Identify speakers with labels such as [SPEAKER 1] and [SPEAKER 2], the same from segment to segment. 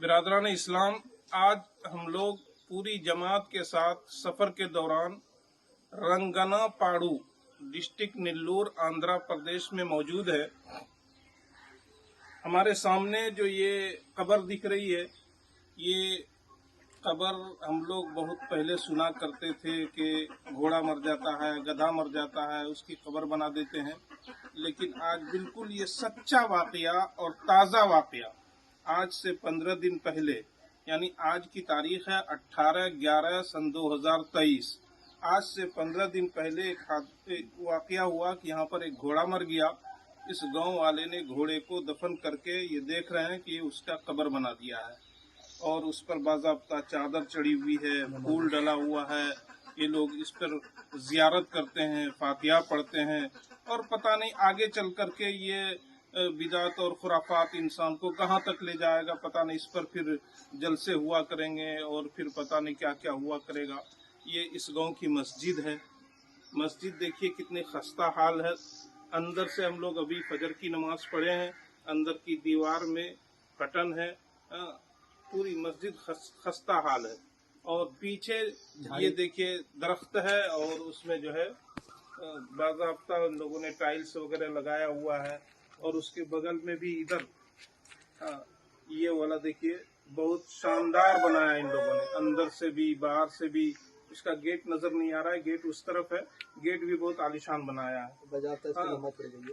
[SPEAKER 1] बिरादरान इस्लाम, आज हम लोग पूरी जमात के साथ सफर के दौरान रंगनापाडू डिस्ट्रिक्ट नेल्लोर आंध्र प्रदेश में मौजूद है। हमारे सामने जो ये कब्र दिख रही है, ये कब्र हम लोग बहुत पहले सुना करते थे कि घोड़ा मर जाता है, गधा मर जाता है, उसकी कब्र बना देते हैं। लेकिन आज बिल्कुल ये सच्चा वाकया और ताज़ा वाकया आज से 15 दिन पहले, यानी आज की तारीख है 18/11 सन 2023। आज से 15 दिन पहले एक वाकया हुआ कि यहाँ पर एक घोड़ा मर गया। इस गांव वाले ने घोड़े को दफन करके ये देख रहे हैं कि उसका कब्र बना दिया है और उस पर बाज़ाब्ता चादर चढ़ी हुई है, फूल डला हुआ है। ये लोग इस पर जियारत करते हैं, फातिहा पढ़ते हैं और पता नहीं आगे चल करके ये बिदात और खुराफात इंसान को कहाँ तक ले जाएगा, पता नहीं। इस पर फिर जलसे हुआ करेंगे और फिर पता नहीं क्या क्या हुआ करेगा। ये इस गांव की मस्जिद है। मस्जिद देखिए कितनी खस्ता हाल है। अंदर से हम लोग अभी फजर की नमाज पढ़े हैं, अंदर की दीवार में कटन है, पूरी मस्जिद खस्ता हाल है। और पीछे ये देखिए दरख्त है और उसमें जो है बाज़ाब्ता लोगों ने टाइल्स वगैरह लगाया हुआ है। और उसके बगल में भी इधर ये वाला देखिए बहुत शानदार बनाया इन लोगों ने, अंदर से भी बाहर से भी। इसका गेट नजर नहीं आ रहा है, गेट उस तरफ है, गेट भी बहुत आलीशान बनाया है।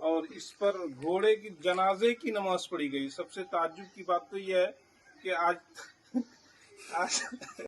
[SPEAKER 1] और इस पर घोड़े की जनाजे की नमाज पढ़ी गई। सबसे ताज्जुब की बात तो यह है कि आज